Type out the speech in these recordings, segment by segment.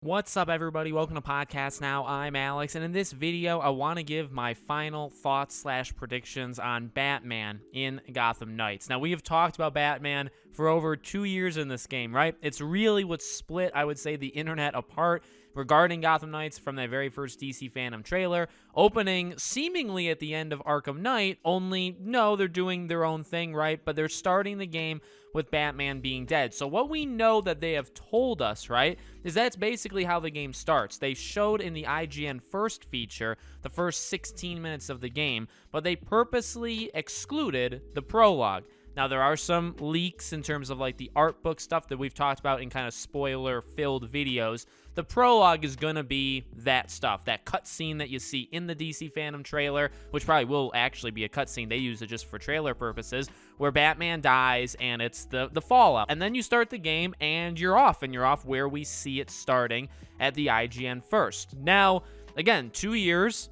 What's up, everybody? Welcome to Podcast Now. I'm Alex, and in this video, I want to give my final thoughts / predictions on Batman in Gotham Knights. Now, we have talked about Batman for over 2 years in this game, right? It's really what split, I would say, the internet apart regarding Gotham Knights from that very first DC Phantom trailer, opening seemingly at the end of Arkham Knight, only, no, they're doing their own thing, right? But they're starting the game with Batman being dead. So what we know that they have told us, right, is that's basically how the game starts. They showed in the IGN first feature the first 16 minutes of the game, but they purposely excluded the prologue. Now, there are some leaks in terms of like the art book stuff that we've talked about in kind of spoiler-filled videos. The prologue is going to be that stuff, that cutscene that you see in the DC Phantom trailer, which probably will actually be a cutscene. They use it just for trailer purposes, where Batman dies and it's the fallout. And then you start the game and you're off where we see it starting at the IGN first. Now, again, 2 years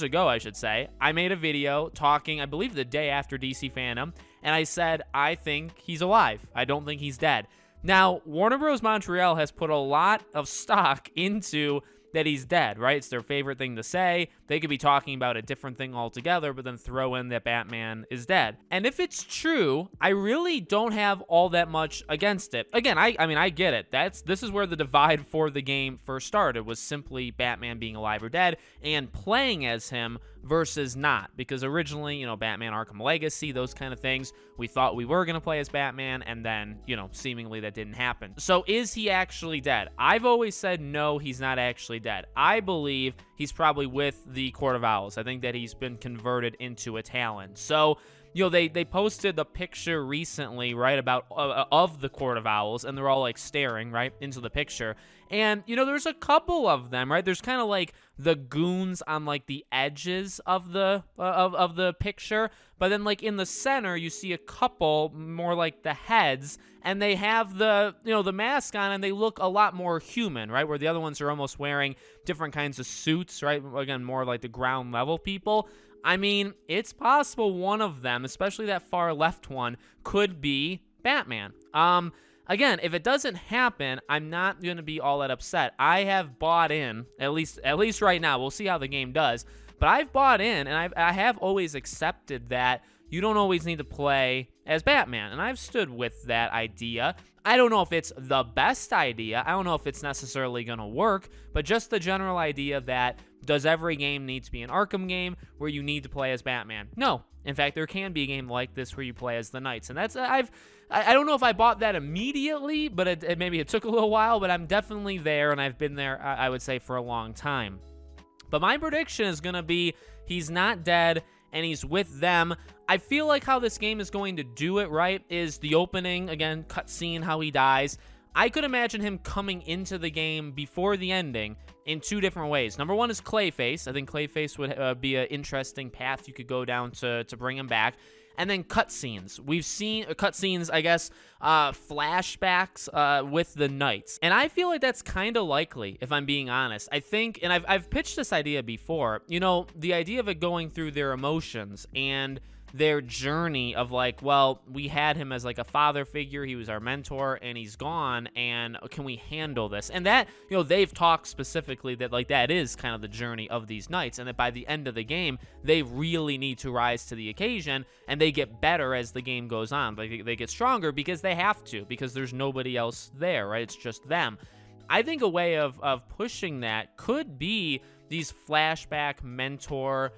ago, I should say, I made a video talking, I believe the day after DC Phantom, and I said, I think he's alive. I don't think he's dead. Now, Warner Bros. Montreal has put a lot of stock into that he's dead, right? It's their favorite thing to say. They could be talking about a different thing altogether, but then throw in that Batman is dead. And if it's true, I really don't have all that much against it. Again, I mean, I get it. This is where the divide for the game first started, was simply Batman being alive or dead and playing as him versus not. Because originally, you know, Batman Arkham Legacy, those kind of things, we thought we were going to play as Batman, and then, you know, seemingly that didn't happen. So is he actually dead? I've always said no, he's not actually dead. I believe he's probably with the Court of Owls. I think that he's been converted into a Talon. So, you know, they posted the picture recently, right, about of the Court of Owls, and they're all like staring right into the picture. And, you know, there's a couple of them, right? There's kind of like the goons on like the edges of the picture, but then like in the center you see a couple more like the heads, and they have the, you know, the mask on, and they look a lot more human, right? Where the other ones are almost wearing different kinds of suits, right? Again, more like the ground level people. I mean, it's possible one of them, especially that far left one, could be Batman. Again, if it doesn't happen, I'm not going to be all that upset. I have bought in, at least right now. We'll see how the game does. But I've bought in, and I have always accepted that you don't always need to play as Batman. And I've stood with that idea. I don't know if it's the best idea. I don't know if it's necessarily going to work. But just the general idea that, does every game need to be an Arkham game where you need to play as Batman? No. In fact, there can be a game like this where you play as the Knights. And that's, I don't know if I bought that immediately, but maybe it took a little while, but I'm definitely there, and I've been there, I would say, for a long time. But my prediction is going to be he's not dead, and he's with them. I feel like how this game is going to do it, right, is the opening, again, cutscene, how he dies. I could imagine him coming into the game before the ending in 2 different ways. Number one is Clayface. I think Clayface would be an interesting path you could go down to bring him back. And then cutscenes. We've seen cutscenes, I guess, flashbacks with the Knights. And I feel like that's kind of likely, if I'm being honest. I think, and I've pitched this idea before, you know, the idea of it going through their emotions and their journey of like, well, we had him as like a father figure, he was our mentor, and he's gone, and can we handle this? And that, you know, they've talked specifically that like that is kind of the journey of these Knights, and that by the end of the game they really need to rise to the occasion, and they get better as the game goes on. Like, they get stronger because they have to, because there's nobody else there, right? It's just them. I think a way of pushing that could be these flashback mentor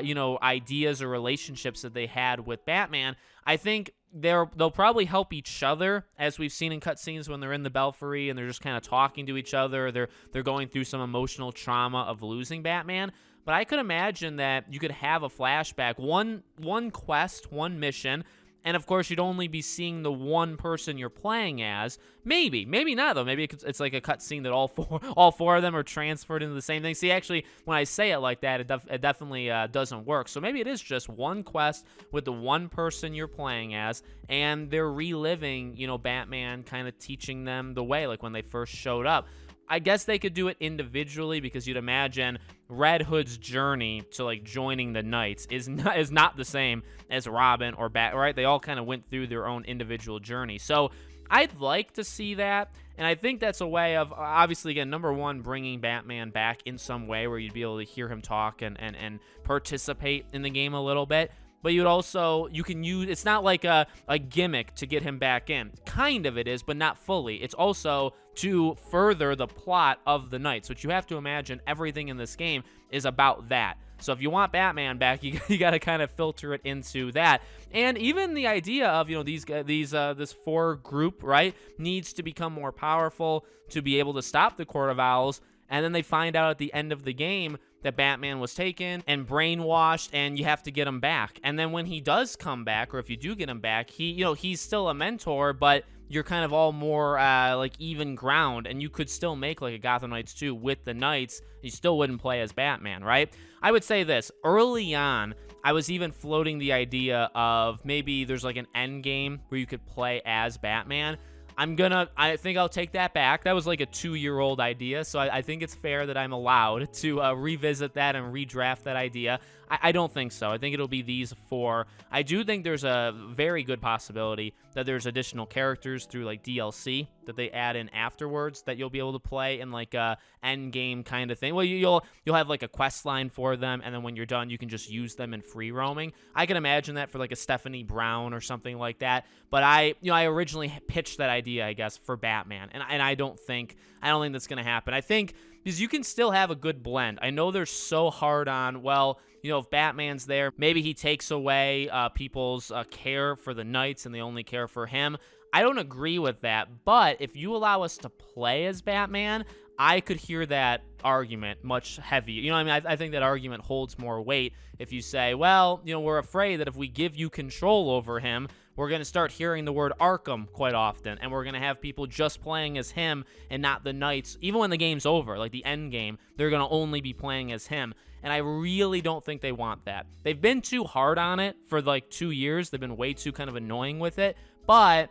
you know, ideas or relationships that they had with Batman. I think they'll probably help each other, as we've seen in cutscenes when they're in the Belfry and they're just kind of talking to each other. They're going through some emotional trauma of losing Batman. But I could imagine that you could have a flashback, one quest, one mission, and of course, you'd only be seeing the one person you're playing as. Maybe not, though. Maybe it's like a cutscene that all four of them are transferred into the same thing. See, actually, when I say it like that, it definitely doesn't work. So maybe it is just one quest with the one person you're playing as, and they're reliving, you know, Batman kind of teaching them the way, like when they first showed up. I guess they could do it individually, because you'd imagine Red Hood's journey to like joining the Knights is not the same as Robin or Bat, right? They all kind of went through their own individual journey. So I'd like to see that. And I think that's a way of, obviously, again, number one, bringing Batman back in some way where you'd be able to hear him talk and participate in the game a little bit. But you can use, it's not like a gimmick to get him back in. Kind of it is, but not fully. It's also to further the plot of the Knights, which you have to imagine everything in this game is about that. So if you want Batman back, you got to kind of filter it into that. And even the idea of, this 4 group, right, needs to become more powerful to be able to stop the Court of Owls. And then they find out at the end of the game that Batman was taken and brainwashed, and you have to get him back. And then when he does come back, or if you do get him back, he's still a mentor, but you're kind of all more like even ground, and you could still make like a Gotham Knights 2 with the Knights. You still wouldn't play as Batman, right? I would say this, early on, I was even floating the idea of maybe there's like an end game where you could play as Batman. I think I'll take that back. That was like a 2-year-old idea, so I think it's fair that I'm allowed to revisit that and redraft that idea. I don't think so. I think it'll be these 4. I do think there's a very good possibility that there's additional characters through like DLC that they add in afterwards that you'll be able to play in like a end game kind of thing. Well, you'll have like a quest line for them, and then when you're done, you can just use them in free roaming. I can imagine that for like a Stephanie Brown or something like that. But I originally pitched that idea, I guess, for Batman, and I don't think that's gonna happen. I think because you can still have a good blend. I know they're so hard on, well, if Batman's there, maybe he takes away people's care for the Knights and they only care for him. I don't agree with that, but if you allow us to play as Batman, I could hear that argument much heavier. I think that argument holds more weight if you say, well, we're afraid that if we give you control over him, we're going to start hearing the word Arkham quite often, and we're going to have people just playing as him and not the Knights. Even when the game's over, like the end game, they're going to only be playing as him, and I really don't think they want that. They've been too hard on it for like 2 years. They've been way too kind of annoying with it, but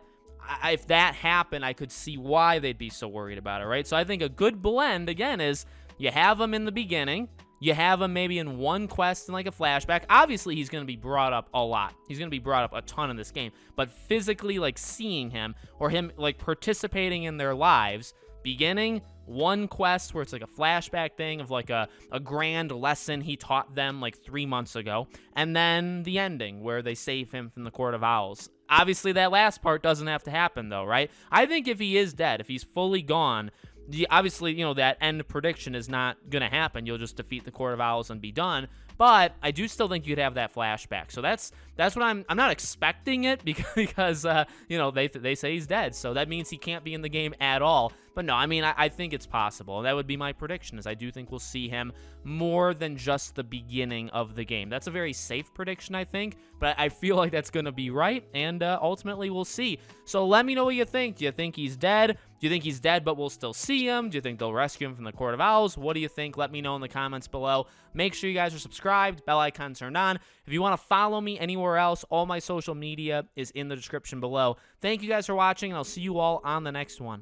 if that happened, I could see why they'd be so worried about it, right? So I think a good blend, again, is you have him in the beginning, you have him maybe in one quest and like a flashback. Obviously, he's going to be brought up a lot. He's going to be brought up a ton in this game. But physically, like seeing him or him like participating in their lives, beginning, one quest where it's like a flashback thing of like a grand lesson he taught them like 3 months ago. And then the ending where they save him from the Court of Owls. Obviously, that last part doesn't have to happen though, right? I think if he is dead, if he's fully gone, obviously, that end prediction is not going to happen. You'll just defeat the Court of Owls and be done. But I do still think you'd have that flashback. So that's what I'm not expecting it because they say he's dead. So that means he can't be in the game at all. But no, I think it's possible. And that would be my prediction, is I do think we'll see him more than just the beginning of the game. That's a very safe prediction, I think. But I feel like that's going to be right. And ultimately, we'll see. So let me know what you think. Do you think he's dead? Do you think he's dead, but we'll still see him? Do you think they'll rescue him from the Court of Owls? What do you think? Let me know in the comments below. Make sure you guys are subscribed, bell icon turned on. If you want to follow me anywhere else, all my social media is in the description below. Thank you guys for watching, and I'll see you all on the next one.